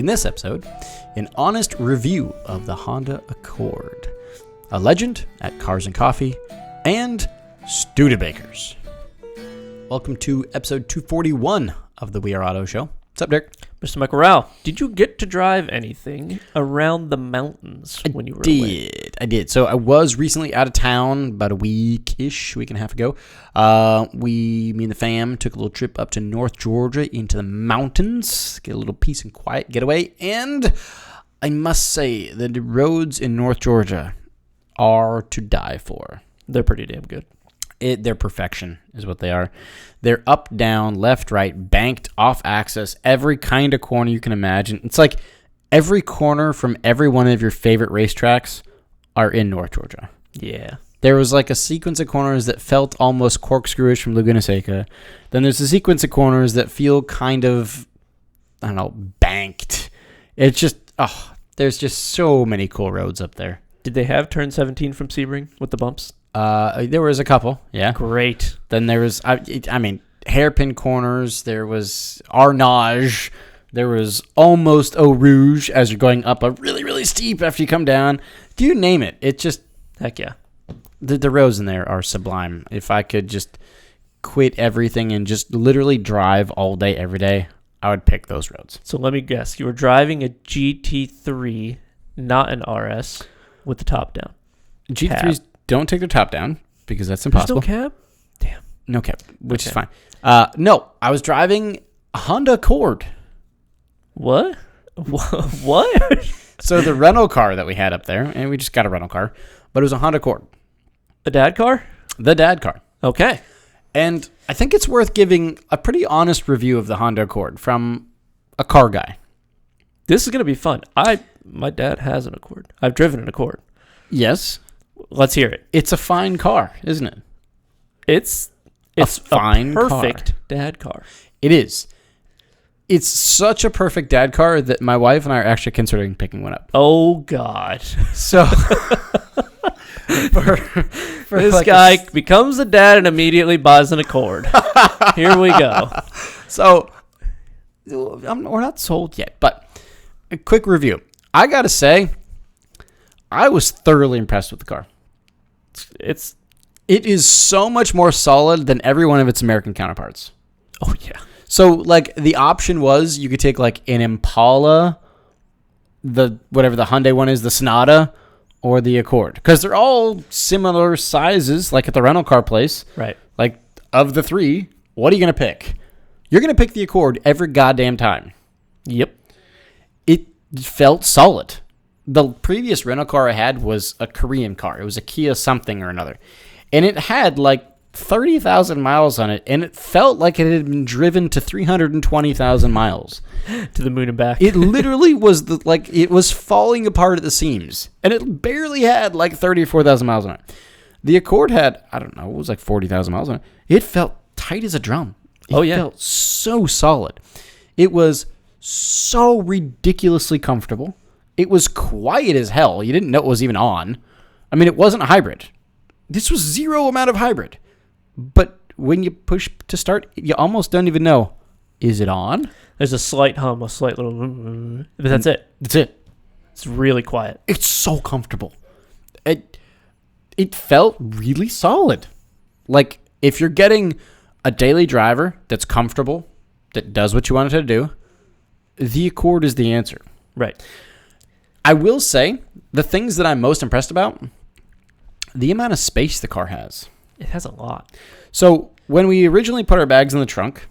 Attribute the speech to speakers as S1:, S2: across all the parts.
S1: In this episode, an honest review of the Honda Accord, a legend at Cars and Coffee, and Studebakers. Welcome to episode 241 of the We Are Auto Show. What's up, Derek?
S2: Mr. Michael Rao, did you get to drive anything around the mountains when you were away?
S1: I did. So I was recently out of town about a week and a half ago. Me and the fam took a little trip up to North Georgia into the mountains, get a little peace and quiet getaway. And I must say that the roads in North Georgia are to die for.
S2: They're pretty damn good.
S1: They're perfection is what they are. They're up, down, left, right, banked, off axis, every kind of corner you can imagine. It's like every corner from every one of your favorite racetracks are in North Georgia.
S2: Yeah.
S1: There was like a sequence of corners that felt almost corkscrewish from Laguna Seca. Then there's a sequence of corners that feel kind of, I don't know, banked. It's just, there's just so many cool roads up there.
S2: Did they have turn 17 from Sebring with the bumps?
S1: There was a couple, yeah.
S2: Great.
S1: Then there was, hairpin corners. There was Arnage. There was almost Eau Rouge as you're going up a really, really steep after you come down. Do you name it? It just,
S2: heck yeah.
S1: The roads in there are sublime. If I could just quit everything and just literally drive all day, every day, I would pick those roads.
S2: So let me guess. You were driving a GT3, not an RS, with the top down.
S1: GT3s don't take their top down because that's impossible.
S2: There's no cab? Damn.
S1: No cab, which is fine. No, I was driving a Honda Accord.
S2: What? What?
S1: So the rental car that we had up there, and we just got a rental car, but it was a Honda Accord.
S2: A dad car?
S1: The dad car.
S2: Okay.
S1: And I think it's worth giving a pretty honest review of the Honda Accord from a car guy.
S2: This is going to be fun. My dad has an Accord. I've driven an Accord.
S1: Yes.
S2: Let's hear it.
S1: It's a fine car, isn't it?
S2: It's
S1: a fine
S2: perfect dad car.
S1: It is. It's such a perfect dad car that my wife and I are actually considering picking one up.
S2: Oh, God.
S1: So,
S2: this like guy becomes a dad and immediately buys an Accord. Here we go. So,
S1: we're not sold yet, but a quick review. I got to say, I was thoroughly impressed with the car. It is so much more solid than every one of its American counterparts.
S2: Oh, yeah.
S1: So, like, the option was you could take, like, an Impala, whatever the Hyundai one is, the Sonata, or the Accord. Because they're all similar sizes, like at the rental car place.
S2: Right.
S1: Like, of the three, what are you going to pick? You're going to pick the Accord every goddamn time.
S2: Yep.
S1: It felt solid. The previous rental car I had was a Korean car. It was a Kia something or another. And it had, like, 30,000 miles on it, and it felt like it had been driven to 320,000 miles.
S2: To the moon and back.
S1: It literally was, it was falling apart at the seams, and it barely had, like, 30 or 4,000 miles on it. The Accord had, I don't know, it was like 40,000 miles on it. It felt tight as a drum. It felt so solid. It was so ridiculously comfortable. It was quiet as hell. You didn't know it was even on. I mean, it wasn't a hybrid. This was zero amount of hybrid. But when you push to start, you almost don't even know, is it on?
S2: There's a slight hum, a slight little... But that's it.
S1: That's it.
S2: It's really quiet.
S1: It's so comfortable. It felt really solid. Like, if you're getting a daily driver that's comfortable, that does what you want it to do, the Accord is the answer.
S2: Right.
S1: I will say, the things that I'm most impressed about, the amount of space the car has.
S2: It has a lot.
S1: So when we originally put our bags in the trunk,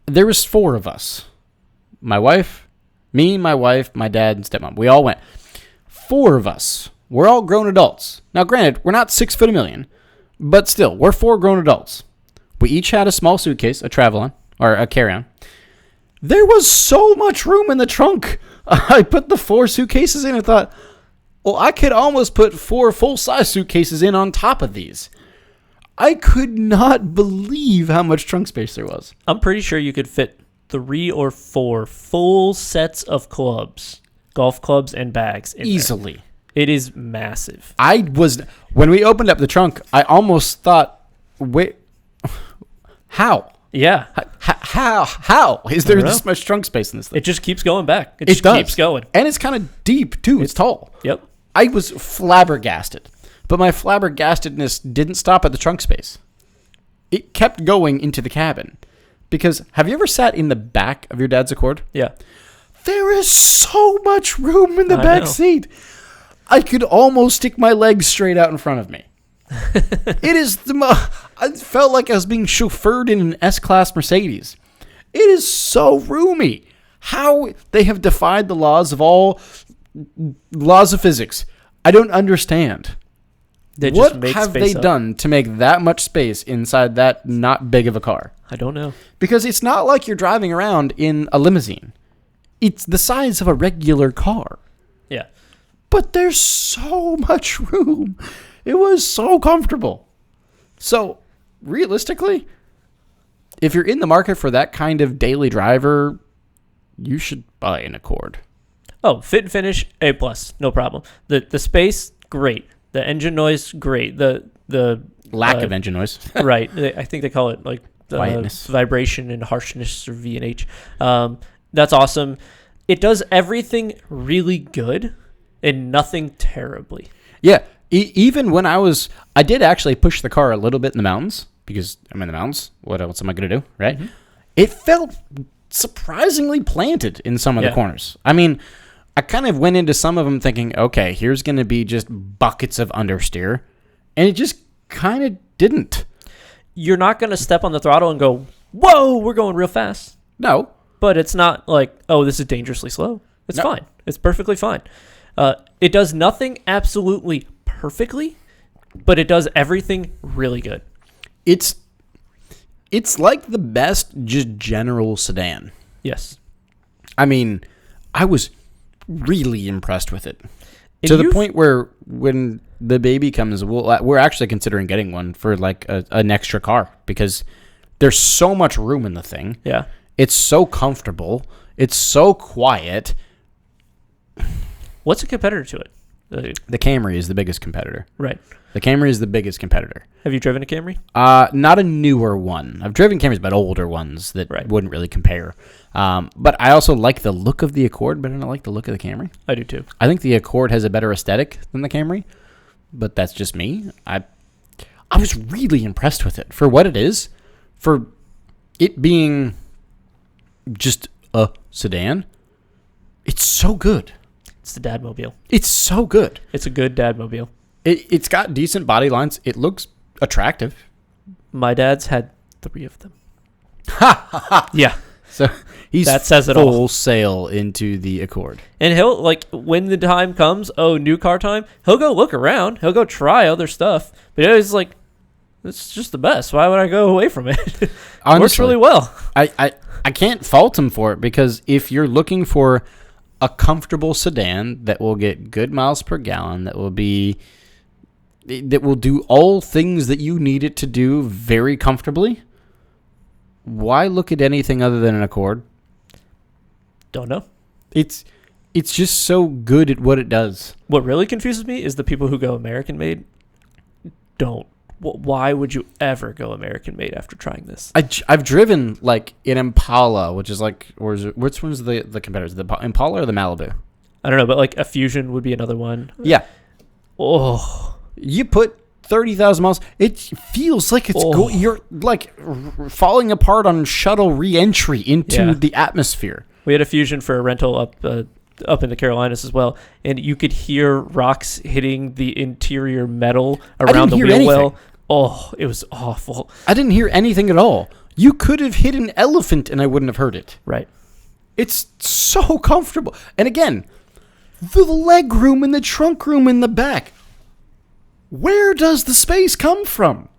S1: there was 4 of us. My wife, me, my wife, my dad, and stepmom. We all went. 4 of us. We're all grown adults. Now, granted, we're not 6'1", but still, we're 4 grown adults. We each had a small suitcase, a travel-on, or a carry-on. There was so much room in the trunk. I put the 4 suitcases in and thought, well, I could almost put 4 full-size suitcases in on top of these. I could not believe how much trunk space there was.
S2: I'm pretty sure you could fit 3 or 4 full sets of clubs, golf clubs and bags in
S1: easily.
S2: There. It is massive.
S1: When we opened up the trunk, I almost thought, wait, how?
S2: Yeah.
S1: How is there
S2: I don't
S1: this much trunk space in this thing?
S2: It just keeps going back. It
S1: It
S2: just
S1: does.
S2: keeps going.
S1: And it's kind of deep, too. It's tall.
S2: Yep.
S1: I was flabbergasted. But my flabbergastedness didn't stop at the trunk space. It kept going into the cabin. Because have you ever sat in the back of your dad's Accord?
S2: Yeah.
S1: There is so much room in the
S2: I
S1: back
S2: know.
S1: seat. I could almost stick my legs straight out in front of me. It is I felt like I was being chauffeured in an S-Class Mercedes. It is so roomy. How they have defied the laws of physics. I don't understand.
S2: They just
S1: What
S2: make
S1: have
S2: space
S1: they
S2: up.
S1: done to make that much space inside that not big of a car?
S2: I don't know.
S1: Because it's not like you're driving around in a limousine. It's the size of a regular car.
S2: Yeah.
S1: But there's so much room. It was so comfortable. So, realistically, if you're in the market for that kind of daily driver, you should buy an Accord.
S2: Oh, fit and finish, A+, no problem. The space, great. The engine noise, great. The
S1: Lack of engine noise.
S2: right. I think they call it like the
S1: Quietness.
S2: vibration and harshness, or V&H. That's awesome. It does everything really good and nothing terribly.
S1: Yeah, even when I did actually push the car a little bit in the mountains, because I'm in the mountains. What else am I going to do, right?
S2: Mm-hmm.
S1: It felt surprisingly planted in some of the
S2: Yeah.
S1: corners. I mean, I kind of went into some of them thinking, okay, here's going to be just buckets of understeer, and it just kind of didn't.
S2: You're not going to step on the throttle and go, whoa, we're going real fast.
S1: No.
S2: But it's not like, oh, this is dangerously slow. It's
S1: No.
S2: fine. It's perfectly fine. It does nothing absolutely perfectly, but it does everything really good.
S1: It's like the best just general sedan.
S2: Yes.
S1: I mean, I was really impressed with it.
S2: And
S1: To the
S2: you've-
S1: point where when the baby comes, we're actually considering getting one for like an extra car because there's so much room in the thing.
S2: Yeah.
S1: It's so comfortable. It's so quiet.
S2: What's a competitor to it?
S1: The Camry is the biggest competitor.
S2: Right.
S1: The Camry is the biggest competitor.
S2: Have you driven a Camry?
S1: Not a newer one. I've driven Camrys, but older ones that
S2: Right.
S1: wouldn't really compare. But I also like the look of the Accord, but I don't like the look of the Camry.
S2: I do too.
S1: I think the Accord has a better aesthetic than the Camry, but that's just me. I was really impressed with it for what it is, for it being just a sedan. It's so good.
S2: It's the Dadmobile.
S1: It's so good.
S2: It's a good Dadmobile.
S1: It's got decent body lines. It looks attractive.
S2: My dad's had 3 of them.
S1: Ha ha ha.
S2: Yeah.
S1: So he's
S2: That says it
S1: full
S2: all.
S1: sail into the Accord.
S2: And he'll, like, when the time comes, new car time, he'll go look around. He'll go try other stuff. But he's like, it's just the best. Why would I go away from it? Works
S1: Honestly,
S2: really well.
S1: I can't fault him for it because if you're looking for a comfortable sedan that will get good miles per gallon, that will do all things that you need it to do very comfortably, why look at anything other than an Accord?
S2: Don't know.
S1: It's just so good at what it does.
S2: What really confuses me is the people who go American made. Don't. Why would you ever go American made after trying this?
S1: I've driven like an Impala, which is like, or is it, which one's the competitors? The Impala or the Malibu?
S2: I don't know, but like a Fusion would be another one.
S1: Yeah.
S2: Oh,
S1: You put 30,000 miles, it feels like
S2: Oh.
S1: you're like falling apart on shuttle re-entry into
S2: Yeah.
S1: the atmosphere.
S2: we had a Fusion for a rental up in the Carolinas as well, and you could hear rocks hitting the interior metal around the
S1: hear
S2: wheel
S1: anything.
S2: well. Oh, it was awful.
S1: I didn't hear anything at all. You could have hit an elephant and I wouldn't have heard it.
S2: Right.
S1: It's so comfortable. And again, the leg room and the trunk room in the back. Where does the space come from?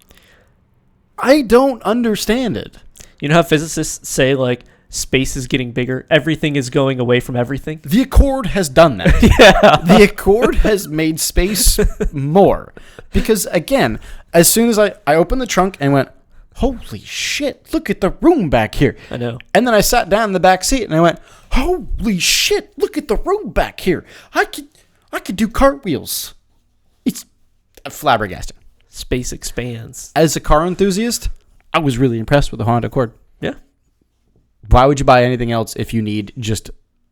S1: I don't understand it.
S2: You know how physicists say, like, space is getting bigger, everything is going away from everything?
S1: The Accord has done that.
S2: Yeah.
S1: The Accord has made space more. Because, again, as soon as I opened the trunk and went, holy shit, look at the room back here.
S2: I know.
S1: And then I sat down in the back seat and I went, holy shit, look at the room back here. I could do cartwheels. It's flabbergasting.
S2: Space expands.
S1: As a car enthusiast, I was really impressed with the Honda Accord. Why would you buy anything else if you need just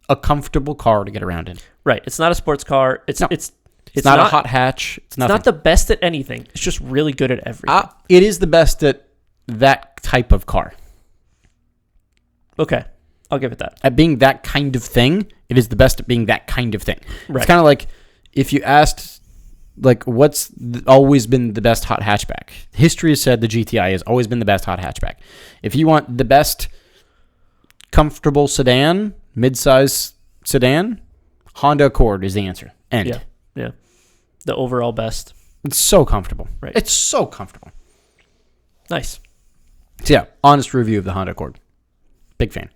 S1: a comfortable car to get around in?
S2: Right. It's not a sports car. It's
S1: not a hot hatch. It's nothing.
S2: not the best at anything. It's just really good at everything.
S1: It is the best at that type of car.
S2: Okay. I'll give it that.
S1: At being that kind of thing, it is the best at being that kind of thing.
S2: Right.
S1: It's kind of like if you asked, like, what's always been the best hot hatchback? History has said the GTI has always been the best hot hatchback. If you want the best comfortable sedan, mid-size sedan, Honda Accord is the answer. End.
S2: Yeah. The overall best.
S1: It's so comfortable.
S2: Right.
S1: It's so comfortable.
S2: Nice.
S1: So yeah, honest review of the Honda Accord. Big fan.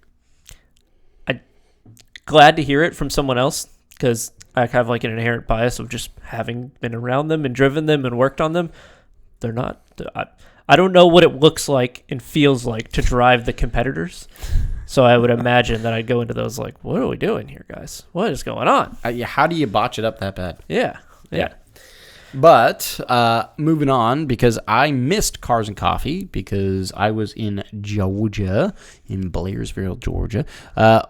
S2: Glad to hear it from someone else because I have like an inherent bias of just having been around them and driven them and worked on them. They're not. I don't know what it looks like and feels like to drive the competitors. So I would imagine that I'd go into those like, what are we doing here, guys? What is going on?
S1: How do you botch it up that bad?
S2: Yeah.
S1: But moving on, because I missed Cars and Coffee because I was in Georgia, in Blairsville, Georgia.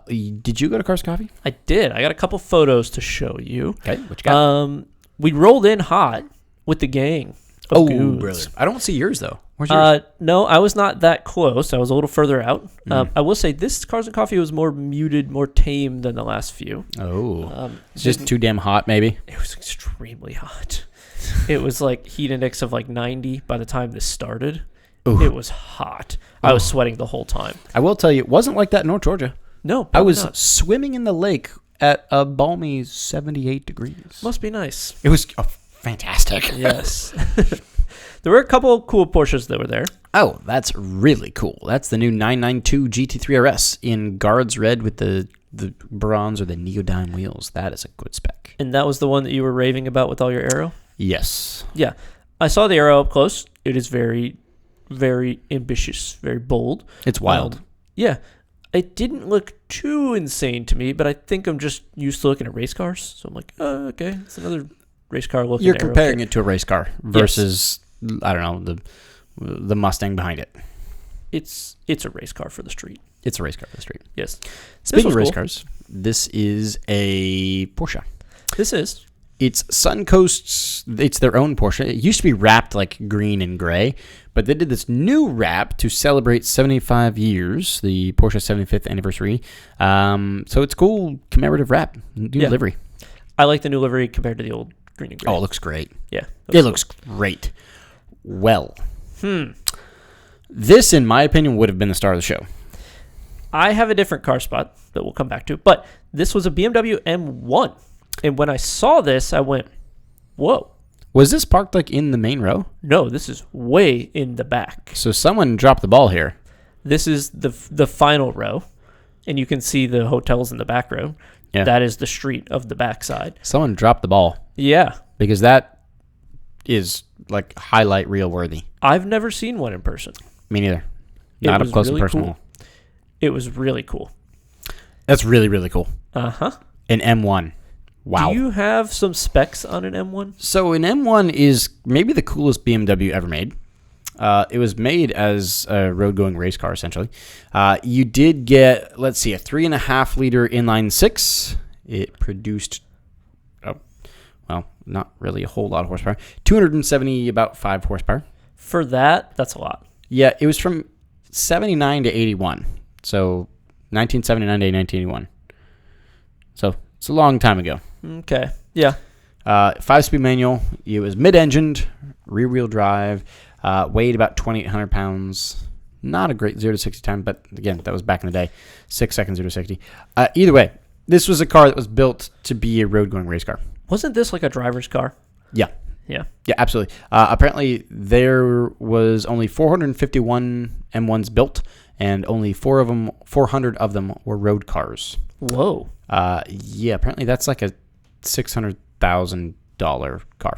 S1: Did you go to Cars and Coffee?
S2: I did. I got a couple photos to show you.
S1: Okay, what you got?
S2: We rolled in hot with the gang of goons.
S1: Brilliant. I don't see yours, though. Where's yours?
S2: No, I was not that close. I was a little further out. I will say this Cars and Coffee was more muted, more tame than the last few.
S1: It's just too damn hot, maybe?
S2: It was extremely hot. It was like heat index of like 90 by the time this started. Ooh. It was hot. I was sweating the whole time.
S1: I will tell you, it wasn't like that in North Georgia.
S2: No,
S1: I was
S2: not.
S1: Swimming in the lake at a balmy 78 degrees.
S2: Must be nice.
S1: It was fantastic.
S2: Yes. There were a couple of cool Porsches that were there.
S1: Oh, that's really cool. That's the new 992 GT3 RS in Guards Red with the bronze or the neodyme wheels. That is a good spec.
S2: And that was the one that you were raving about with all your aero?
S1: Yes.
S2: Yeah. I saw the aero up close. It is very, very ambitious, very bold.
S1: It's wild.
S2: Yeah. It didn't look too insane to me, but I think I'm just used to looking at race cars. So I'm like, oh, okay. It's another race car looking
S1: You're
S2: aero
S1: comparing
S2: kit.
S1: it to a race car versus, yes. I don't know, the Mustang behind it.
S2: It's a race car for the street.
S1: It's a race car for the street.
S2: Yes.
S1: Speaking of race cars, this is a Porsche.
S2: This is.
S1: It's Suncoast's, it's their own Porsche. It used to be wrapped like green and gray, but they did this new wrap to celebrate 75 years, the Porsche 75th anniversary. So it's cool commemorative wrap, new livery.
S2: I like the new livery compared to the old green and gray.
S1: Oh, it looks great.
S2: Yeah.
S1: It looks great. Well. This, in my opinion, would have been the star of the show.
S2: I have a different car spot that we'll come back to, but this was a BMW M1. And when I saw this, I went, whoa.
S1: Was this parked like in the main row?
S2: No, this is way in the back.
S1: So someone dropped the ball here.
S2: This is the final row, and you can see the hotels in the back row.
S1: Yeah.
S2: That is the street of the backside.
S1: Someone dropped the ball.
S2: Yeah.
S1: Because that is like highlight reel worthy.
S2: I've never seen one in person.
S1: Me neither. Not up close and personal.
S2: Cool. It was really cool.
S1: That's really, really cool.
S2: Uh-huh.
S1: An M1. Wow.
S2: Do you have some specs on an M1?
S1: So an M1 is maybe the coolest BMW ever made. It was made as a road-going race car, essentially. You did get, let's see, a 3.5-liter inline-six. It produced, not really a whole lot of horsepower. 270, about 5 horsepower.
S2: For that, that's a lot.
S1: Yeah, it was from 79 to 81. So 1979 to 1981. So it's a long time ago.
S2: Okay. Yeah.
S1: 5-speed manual. It was mid-engined, rear-wheel drive. Weighed about 2,800 pounds. Not a great 0 to 60 time, but again, that was back in the day. 6 seconds 0 to 60. Either way, this was a car that was built to be a road-going race car.
S2: Wasn't this like a driver's car?
S1: Yeah.
S2: Yeah.
S1: Yeah, absolutely. Apparently, there was only 451 M1s built, and only 400 of them were road cars.
S2: Whoa.
S1: Yeah, apparently that's like a $600,000 car.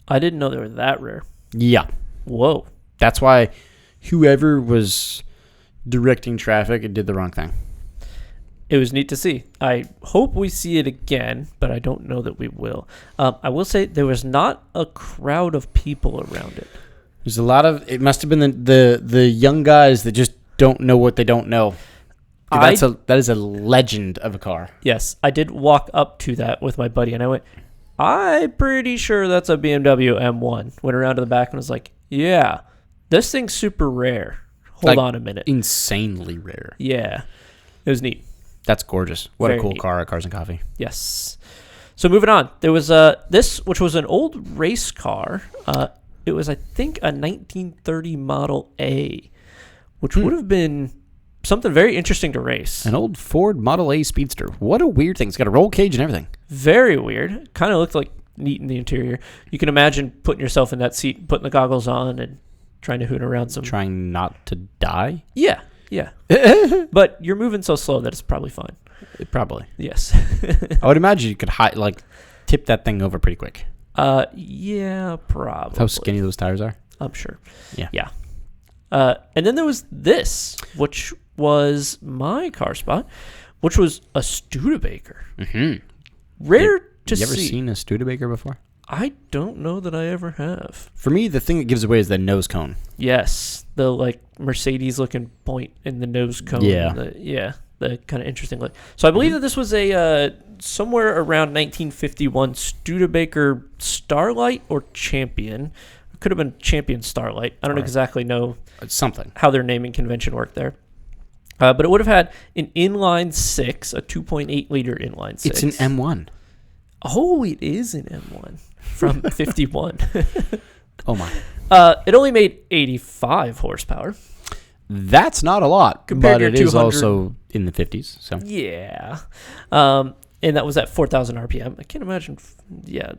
S2: I didn't know they were that rare.
S1: Yeah.
S2: Whoa.
S1: That's why whoever was directing traffic did the wrong thing.
S2: It was neat to see. I hope we see it again, but I don't know that we will. I will say there was not a crowd of people around it.
S1: There's a lot of, it must have been the young guys that just don't know what they don't know. That is a legend of a car.
S2: Yes, I did walk up to that with my buddy, and I went, I'm pretty sure that's a BMW M1. Went around to the back and was like, yeah, this thing's super rare. Hold on a minute.
S1: Insanely rare.
S2: Yeah. It was neat.
S1: That's gorgeous. What
S2: Very
S1: a cool
S2: neat.
S1: car at Cars and Coffee.
S2: Yes. So moving on. There was this, which was an old race car. It was, I think, a 1930 Model A, which would have been something very interesting to race.
S1: An old Ford Model A Speedster. What a weird thing. It's got a roll cage and everything.
S2: Very weird. Kind of looked like neat in the interior. You can imagine putting yourself in that seat, putting the goggles on, and trying to hoot around some.
S1: Trying not to die?
S2: Yeah. But you're moving so slow that it's probably fine.
S1: Probably.
S2: Yes.
S1: I would imagine you could tip that thing over pretty quick.
S2: Yeah, probably.
S1: How skinny those tires are?
S2: I'm sure.
S1: Yeah.
S2: And then there was this, which was my car spot, which was a Studebaker.
S1: Mm-hmm.
S2: Rare to see.
S1: You ever seen a Studebaker before?
S2: I don't know that I ever have.
S1: For me, the thing that gives away is the nose cone.
S2: Yes, the Mercedes-looking point in the nose cone.
S1: Yeah.
S2: The kind of interesting look. So I believe that this was a somewhere around 1951 Studebaker Starlight or Champion. It could have been Champion Starlight. I don't exactly know
S1: something
S2: how their naming convention worked there. But it would have had an inline 6, a 2.8 liter inline 6.
S1: It's an M1.
S2: Oh, it is an M1 from 51.
S1: Oh my.
S2: It only made 85 horsepower.
S1: That's not a lot,
S2: Compared
S1: but
S2: to
S1: it is
S2: 200.
S1: also in the 50s. So
S2: Yeah. And that was at 4,000 RPM. I can't imagine. Yeah.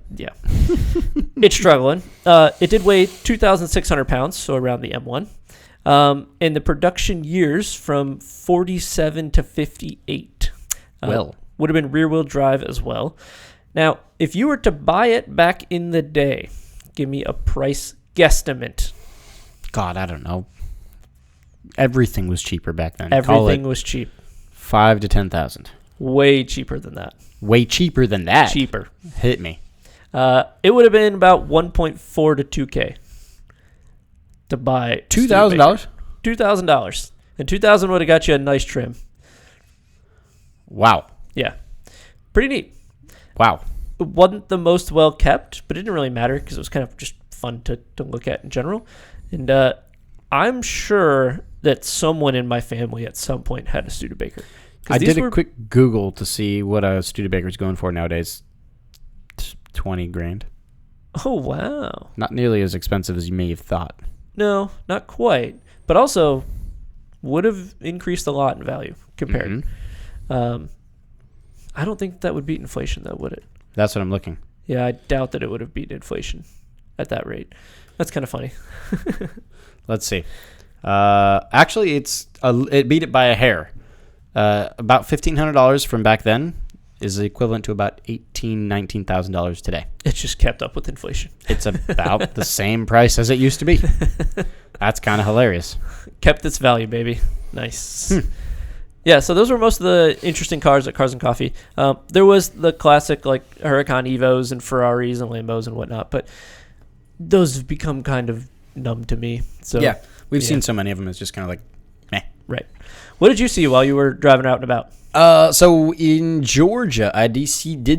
S2: It's struggling. It did weigh 2,600 pounds, so around the M1. And the production years from 47 to 58. Would have been rear-wheel drive as well. Now, if you were to buy it back in the day, give me a price guesstimate.
S1: God, I don't know. Everything was cheaper back then.
S2: Everything was cheap.
S1: 5,000 to 10,000.
S2: Way cheaper than that.
S1: Way cheaper than that.
S2: Cheaper.
S1: Hit me.
S2: It would have been about 1.4 to 2K to buy
S1: $2,000.
S2: $2,000, and $2,000 would have got you a nice trim.
S1: Wow.
S2: Yeah, pretty neat.
S1: Wow.
S2: It wasn't the most well kept, but it didn't really matter because it was kind of just fun to look at in general. And I'm sure that someone in my family at some point had a Studebaker.
S1: I did a quick Google to see what a Studebaker is going for nowadays. 20 grand.
S2: Oh, wow.
S1: Not nearly as expensive as you may have thought.
S2: No, not quite. But also would have increased a lot in value compared.
S1: Mm-hmm.
S2: I don't think that would beat inflation, though, would it?
S1: That's what I'm looking.
S2: Yeah, I doubt that it would have beat inflation at that rate. That's kind of funny.
S1: Let's see. Actually, it beat it by a hair. About $1,500 from back then is equivalent to about $19,000 today.
S2: It's just kept up with inflation.
S1: It's about the same price as it used to be. That's kind of hilarious.
S2: Kept its value, baby. Nice. Yeah, so those were most of the interesting cars at Cars and Coffee. There was the classic like Huracan Evos and Ferraris and Lambos and whatnot, but those have become kind of numb to me. So
S1: yeah, we've seen so many of them. It's just kind of like, meh.
S2: Right. What did you see while you were driving out and about?
S1: So in Georgia, I did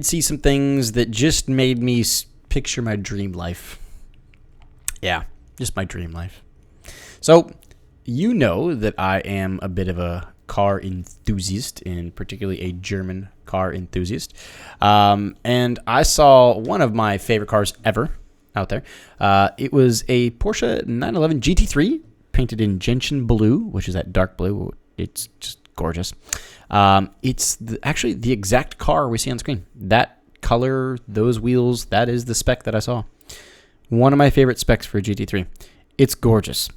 S1: see some things that just made me picture my dream life. Yeah, just my dream life. So you know that I am a bit of a car enthusiast, and particularly a German car enthusiast. And I saw one of my favorite cars ever out there. It was a Porsche 911 GT3 painted in gentian blue, which is that dark blue. It's just gorgeous. It's actually the exact car we see on screen. That color, those wheels, that is the spec that I saw. One of my favorite specs for a GT3. It's gorgeous.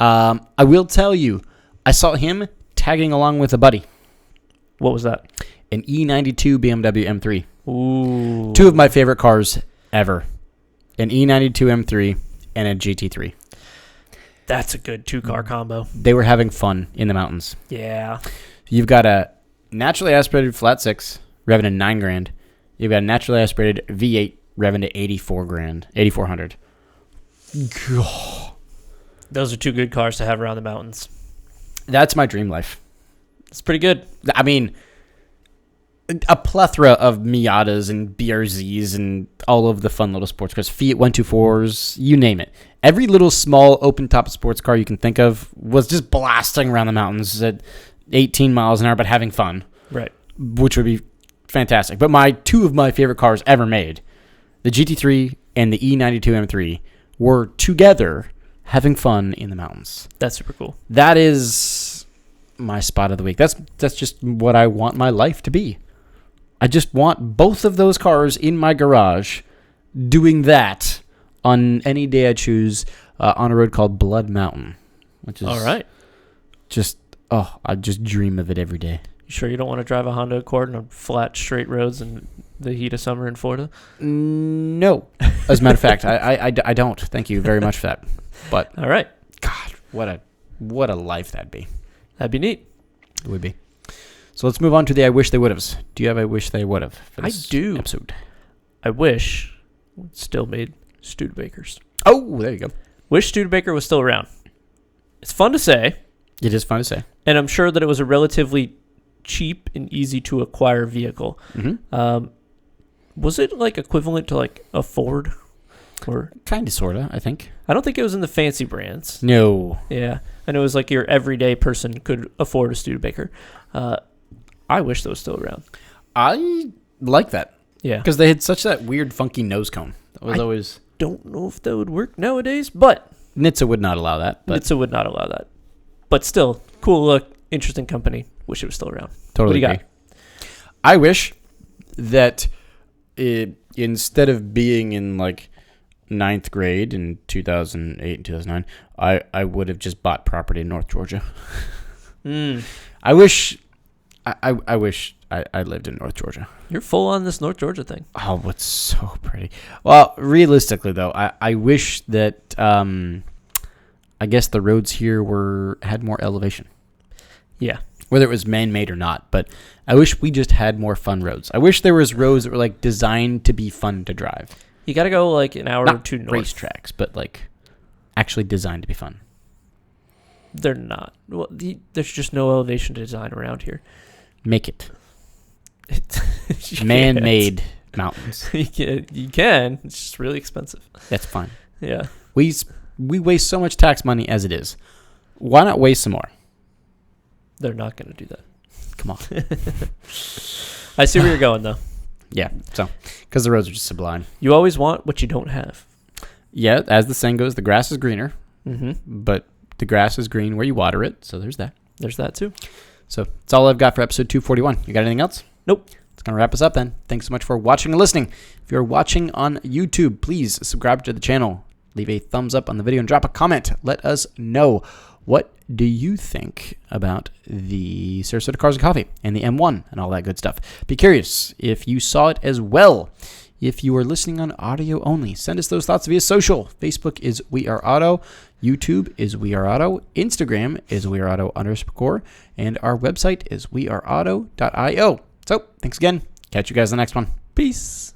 S1: I will tell you, I saw him tagging along with a buddy.
S2: What was that?
S1: An E92 BMW M3.
S2: Ooh.
S1: Two of my favorite cars ever. An E92 M3 and a GT3.
S2: That's a good two-car combo.
S1: They were having fun in the mountains.
S2: Yeah.
S1: You've got a naturally aspirated flat six revving to $9,000. You've got a naturally aspirated V8 revving to $8,400.
S2: Those are two good cars to have around the mountains.
S1: That's my dream life.
S2: It's pretty good.
S1: I mean, a plethora of Miatas and BRZs and all of the fun little sports cars, Fiat 124s, you name it. Every little small open-top sports car you can think of was just blasting around the mountains at 18 miles an hour, but having fun.
S2: Right.
S1: Which would be fantastic. But two of my favorite cars ever made, the GT3 and the E92 M3, were together having fun in the mountains.
S2: That's super cool.
S1: That is my spot of the week. That's just what I want my life to be. I just want both of those cars in my garage doing that on any day I choose on a road called Blood Mountain, which is
S2: all right.
S1: I just dream of it every day.
S2: You sure you don't want to drive a Honda Accord on flat, straight roads in the heat of summer in Florida?
S1: No. As a matter of fact, I don't. Thank you very much for that. But
S2: all right.
S1: God, what a life that'd be.
S2: That'd be neat.
S1: It would be. So let's move on to the I wish they would haves. Do you have I wish they would have for this
S2: I do.
S1: episode?
S2: I wish still made Studebakers.
S1: Oh, there you go.
S2: Wish Studebaker was still around. It's fun to say.
S1: It is fun to say.
S2: And I'm sure that it was a relatively cheap and easy to acquire vehicle.
S1: Mm-hmm.
S2: Was it like equivalent to like a Ford? Or
S1: kind of, sort of, I think.
S2: I don't think it was in the fancy brands.
S1: No.
S2: Yeah. And it was like your everyday person could afford a Studebaker. I wish that was still around.
S1: I like that.
S2: Yeah.
S1: Because they had such that weird, funky nose cone. That was always...
S2: don't know if that would work nowadays, but...
S1: NHTSA would not allow that. But
S2: NHTSA would not allow that. But still, cool look, interesting company. Wish it was still around.
S1: Totally
S2: What do you
S1: agree. Got? I wish that instead of being in like 9th grade in 2008 and 2009, I would have just bought property in North Georgia. I wish I lived in North Georgia.
S2: You're full on this North Georgia thing.
S1: Oh, it's so pretty. Well, realistically though, I wish that I guess the roads here had more elevation.
S2: Yeah.
S1: Whether it was man-made or not, but I wish we just had more fun roads. I wish there was roads that were like designed to be fun to drive.
S2: You got to go like an hour or two north.
S1: Racetracks, but like actually designed to be fun.
S2: They're not. Well, there's just no elevation design around here.
S1: Make it. Man-made mountains.
S2: You can. It's just really expensive.
S1: That's fine.
S2: Yeah.
S1: We waste so much tax money as it is. Why not waste some more?
S2: They're not going to do that.
S1: Come on.
S2: I see where you're going, though.
S1: Yeah, so, because the roads are just sublime.
S2: You always want what you don't have.
S1: Yeah, as the saying goes, the grass is greener,
S2: Mm-hmm.
S1: but the grass is green where you water it, so there's that.
S2: There's that, too.
S1: So, that's all I've got for episode 241. You got anything else?
S2: Nope.
S1: It's going to wrap us up then. Thanks so much for watching and listening. If you're watching on YouTube, please subscribe to the channel. Leave a thumbs up on the video and drop a comment. Let us know. What do you think about the Sarasota Cars and Coffee and the M1 and all that good stuff? Be curious if you saw it as well. If you are listening on audio only, send us those thoughts via social. Facebook is We Are Auto. YouTube is We Are Auto. Instagram is We Are Auto _. And our website is weareauto.io. So, thanks again. Catch you guys in the next one.
S2: Peace.